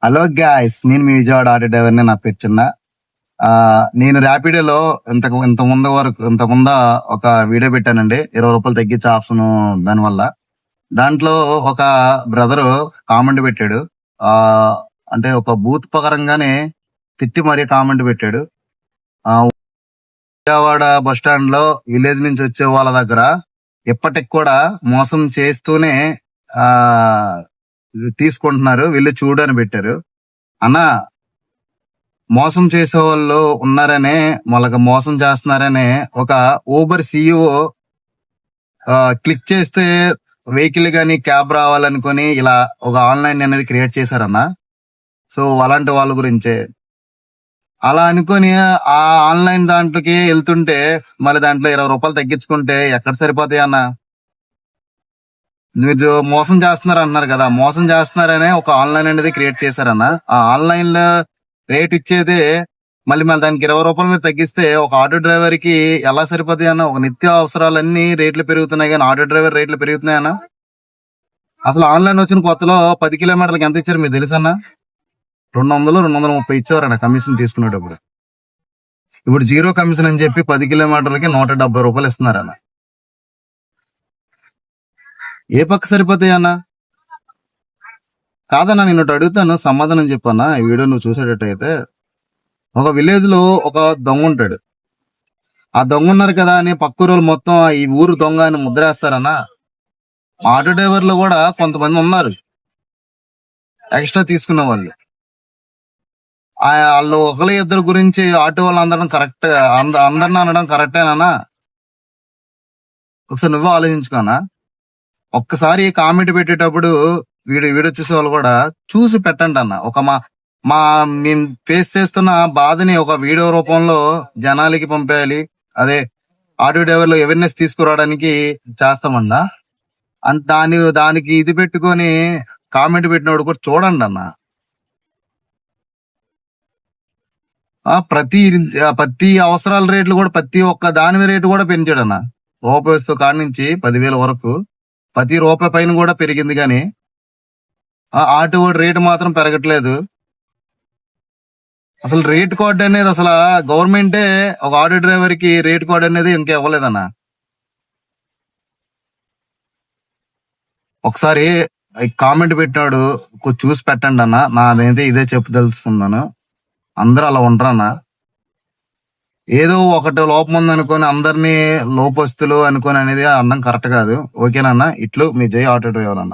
Hello guys, నేను మీ Vijayawada auto డ్రైవర్ని. నా పేరు చిన్న. ఆ, నేను ర్యాపిడోలో ఇంత ముందు ఒక వీడియో పెట్టానండి. 20 రూపాయలు తగ్గించే ఆప్షన్ దానివల్ల. దాంట్లో ఒక బ్రదరు కామెంట్ పెట్టాడు. ఆ అంటే ఒక బూత్ పకరంగానే తిట్టి మరీ కామెంట్ పెట్టాడు. విజయవాడ బస్ స్టాండ్ లో విలేజ్ నుంచి వచ్చే వాళ్ళ దగ్గర ఇప్పటికి కూడా మోసం చేస్తూనే ఆ తీసుకుంటున్నారు, వెళ్ళి చూడు అని పెట్టారు. అన్నా, మోసం చేసే వాళ్ళు ఉన్నారనే, వాళ్ళకి మోసం చేస్తున్నారనే ఒక ఊబర్ సిఇఓ క్లిక్ చేస్తే వెహికల్ గాని క్యాబ్ రావాలనుకొని ఇలా ఒక ఆన్లైన్ అనేది క్రియేట్ చేశారన్న. సో అలాంటి వాళ్ళ గురించే అలా అనుకొని ఆ ఆన్లైన్ దాంట్లోకి వెళ్తుంటే మళ్ళీ దాంట్లో 20 రూపాయలు తగ్గించుకుంటే ఎక్కడ సరిపోతాయి అన్న? మీరు మోసం చేస్తున్నారు అంటున్నారు కదా, మోసం చేస్తున్నారనే ఒక ఆన్లైన్ అనేది క్రియేట్ చేశారన్న. ఆ ఆన్లైన్ లో రేట్ ఇచ్చేదే మళ్ళీ మళ్ళీ దానికి 20 రూపాయల మీద తగ్గిస్తే ఒక ఆటో డ్రైవర్ కి ఎలా సరిపోతాయి అన్న? ఒక నిత్య అవసరాలన్నీ రేట్లు పెరుగుతున్నాయి కానీ ఆటో డ్రైవర్ రేట్లు పెరుగుతున్నాయన్న? అసలు ఆన్లైన్ వచ్చిన కొత్తలో 10 కిలోమీటర్లకు ఎంత ఇచ్చారు మీకు తెలుసన్నా? 200, 230 ఇచ్చేవారన్న కమిషన్ తీసుకునేటప్పుడు. ఇప్పుడు జీరో కమిషన్ అని చెప్పి 10 కిలోమీటర్లకి 170 రూపాయలు ఇస్తున్నారన్న. ఏ పక్క సరిపోతాయి అన్న? కాదన్నా, నేను ఒకటి అడుగుతాను, సమాధానం చెప్పన్నా. ఈ వీడియో నువ్వు చూసేటట్టయితే, ఒక విలేజ్ లో ఒక దొంగ ఉంటాడు. ఆ దొంగ ఉన్నారు కదా అని పక్క రోజులు మొత్తం ఈ ఊరు దొంగ అని ముద్రేస్తారన్నా. ఆటో డ్రైవర్లు కూడా కొంతమంది ఉన్నారు ఎక్స్ట్రా తీసుకున్న వాళ్ళు. వాళ్ళు ఒకరి ఇద్దరు గురించి ఆటో వాళ్ళు అందడం కరెక్ట్, అందరిని అనడం కరెక్టేనా? ఒకసారి నువ్వే ఆలోచించుకోనా. ఒక్కసారి కామెంట్ పెట్టేటప్పుడు వీడియో చూసే వాళ్ళు కూడా చూసి పెట్టండి అన్న. ఒక మా మా మేము ఫేస్ చేస్తున్న బాధని ఒక వీడియో రూపంలో జనాలకి పంపేయాలి. అదే ఆటో డ్రైవర్లు అవేర్నెస్ తీసుకురావడానికి చేస్తామన్నా. దానికి ఇది పెట్టుకొని కామెంట్ పెట్టినోడు కూడా చూడండి అన్న. ప్రతి అవసరాల రేట్లు కూడా ప్రతి ఒక్క దాని రేటు కూడా పెంచాడన్న. రూపాయితో కాడి నుంచి 10,000 వరకు ప్రతి రూపాయి పైన కూడా పెరిగింది కానీ ఆటో రేటు మాత్రం పెరగట్లేదు. అసలు రేట్ కార్డ్ అనేది అసలు గవర్నమెంటే ఒక ఆటో డ్రైవర్ కి రేట్ కార్డ్ అనేది ఇంకా ఇవ్వలేదన్న. ఒకసారి కామెంట్ పెట్టినాడు చూసి పెట్టండి అన్న. నాదైతే ఇదే చెప్పదలుచుకున్నాను. అందరూ అలా ఉండరన్న. ఏదో ఒకటి లోపం ఉంది అనుకొని అందరినీ లోపస్తులు అనుకొని అనేది అనడం కరెక్ట్ కాదు. ఓకేనన్నా. ఇట్లు మీ జై ఆటో డ్రైవర్ అన్న.